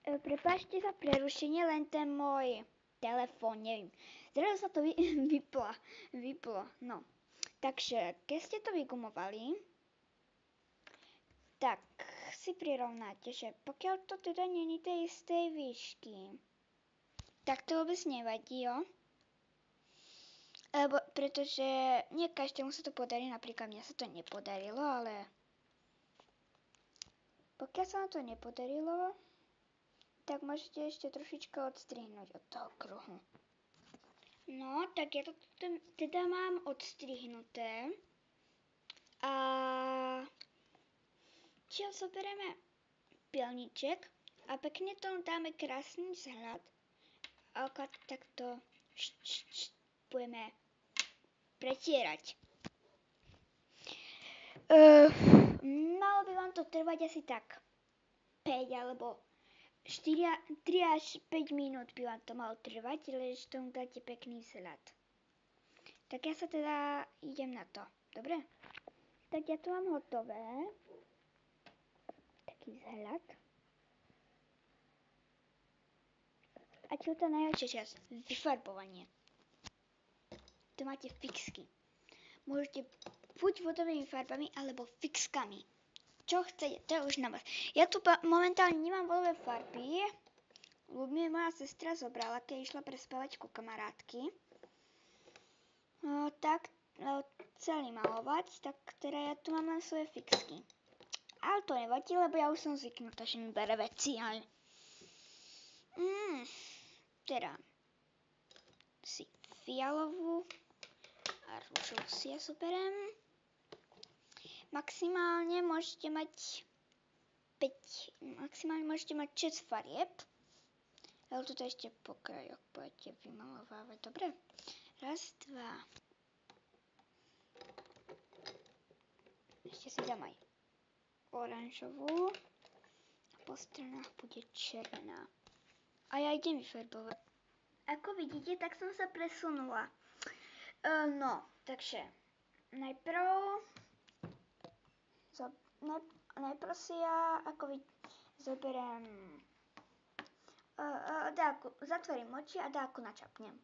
Prepáčte za prerušenie, len ten môj telefón, neviem. Zrazu sa to vyplo, no. Takže, keď ste to vygumovali, tak si prirovnáte, že pokiaľ to teda není tej istej výšky, tak to vôbec nevadí, jo? Pretože nie každému sa to podarí, napríklad mne sa to nepodarilo, ale pokiaľ sa vám to nepodarilo, tak môžete ešte trošička odstrihnúť od toho kruhu. No, tak ja to teda mám odstrihnuté. A čiže zoberieme pilníček a pekne tomu dáme krásny vzhľad. A takto budeme pretierať. Malo by vám to trvať asi tak 5 alebo 3 až 5 minút by vám to malo trvať, lež tomu dáte pekný vzhľad. Tak ja sa teda idem na to, dobre? Tak ja to mám hotové. Taký vzhľad. A čo to najväčšia časť? Vyfarbovanie. Tu máte fixky. Môžete buď vodovými farbami, alebo fixkami. Čo chcete, to je už na vás. Ja tu momentálne nemám vodové farby. Mi moja sestra zobrala, keď išla prespávať ku kamarátky. Tak celý malovať, tak teda ja tu mám len svoje fixky. Ale to nevadí, lebo ja už som zvyknutá, že mi bere veci, ale... Teda si fialovú a rúžovú si ja zoberiem. Maximálne môžete mať 6 farieb. Ale toto ešte po krajoch budete vymalovávať. Dobre? 1, 2. Ešte si dám aj oranžovú. Po stranách bude červená. A ja idem vyfarbovať. Ako vidíte, tak som sa presunula. Takže najprv si ja zoberiem zatvorím oči a dáku načapnem.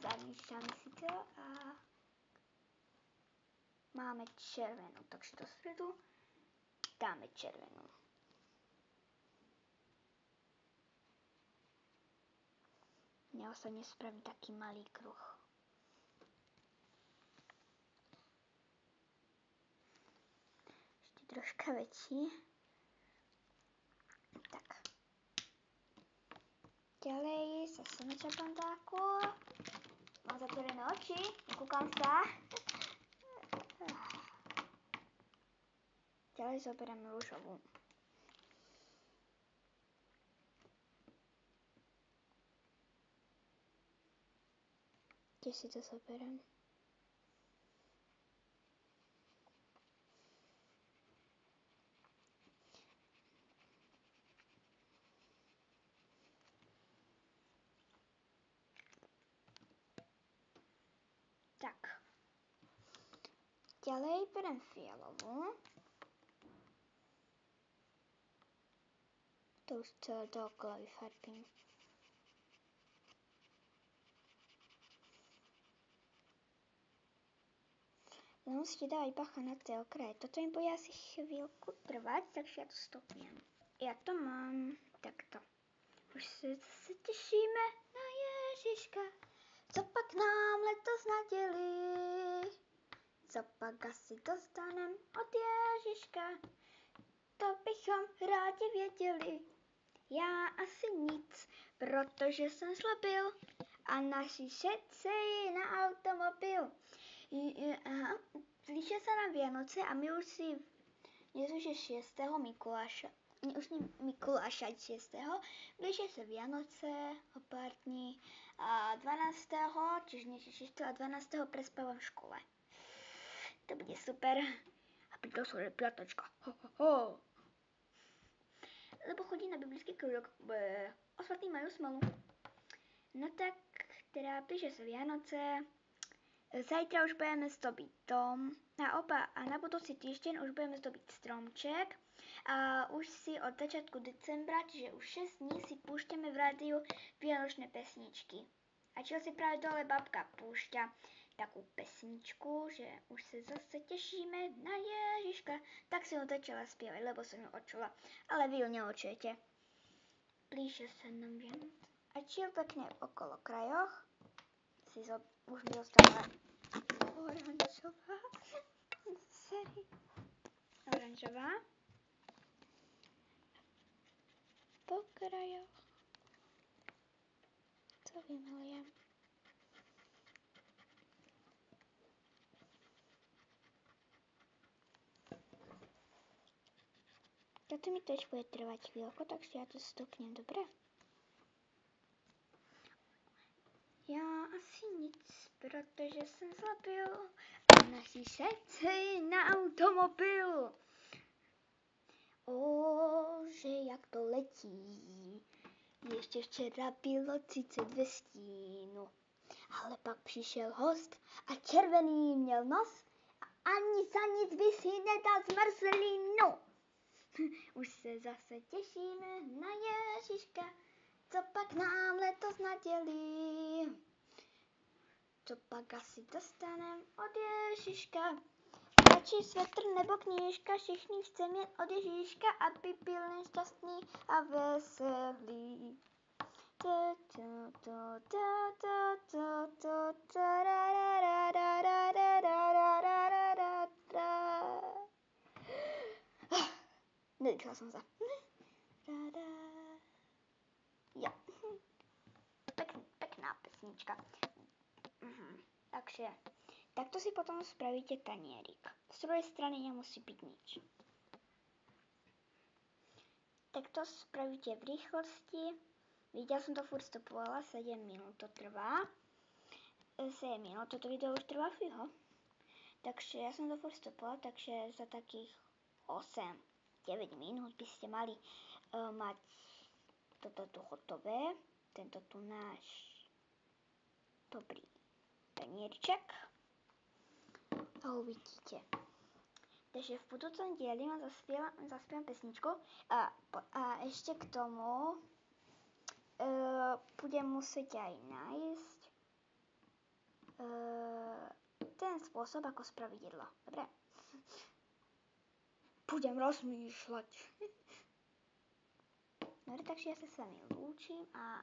Zamýšľam si to a máme červenú, takže do stredu dáme červenú. Ja sa nespravím taký malý kruh. Ešte troška väčší. Tak. Ďalej sa načapám dáku. Mám zatvorené oči, kúkam sa. Ďalej zoberiem rúžovú. Tiež si to zoberiem. Tak. Ďalej beriem fialovú. To už celé dookola vyfarbím. Len musíte dávať bacha na tie okraje. Toto mi bude asi chvíľku trvať, takže ja to stopnem. Ja to mám takto. Už sa zase tešíme na Ježiška. Copak nám letos nadelí. Copak asi dostanem od Ježiška. To bychom rádi věděli. Já asi nic, protože jsem slabil a naši šetřeji na automobil. Blížia sa nám Vianoce a my už si dnes už je 6. Mikuláša. Už nie Mikuláša 6. Blížia sa Vianoce o pár dní a 12. čiže dnes je 6. a 12. prespávam v škole. To bude super. A pritom som je piatočka. Lebo chodí na biblický krúžok. Ostatní majú smolu. No tak, teda blížia sa Vianoce. Zajtra už budeme zdobiť dom a na budúci týždeň už budeme zdobiť stromček a už si od začiatku decembra, čiže už 6 dní si púšťame v rádiu vianočné pesničky. A čo si práve dole babka púšťa takú pesničku, že už sa zase tešíme na Ježiška, tak som ju začala spievať, lebo som ju očula, ale vy ju neočujete. Blíže sa nám Vianoc. A čiel pekne okolo krajoch už mi zostala oranžová po krajoch to vymalujem. Toto mi tiež bude trvať chvíľku, takže ja to stupnem, dobre? Ja asi nic, protože jsem zlabil a naší šejci na automobil. Že jak to letí, ještě včera bylo 30 ve stínu, ale pak přišel host a červený měl nos a ani za nic by si nedal zmrzlinu. Už se zase těšíme na Ježiška, co pak nám letos nadělí. Co pak asi dostanem od Ježiška? Radši svetr nebo knížka, všichni chceme od Ježíška, aby byl šťastný a veselý. Nedýchla som sa. Jo. Pekná pesnička. Takže takto si potom spravíte tanierik. Z druhej strany nemusí byť nič. Takto spravíte v rýchlosti. Ja som to furt stopovala, 7 minút to trvá. 7 minút, toto video už trvá fího. Takže ja som to furt stopovala, takže za takých 8-9 minút by ste mali mať toto tu hotové. Tento tu náš dobrý tanieriček. A uvidíte. Takže v budúcom dieli vám zaspievam pesničku a ešte k tomu budem musieť aj nájsť ten spôsob, ako spraviť jedlo. Dobre? Budem rozmýšľať. Dobre, takže ja sa s vami lúčim a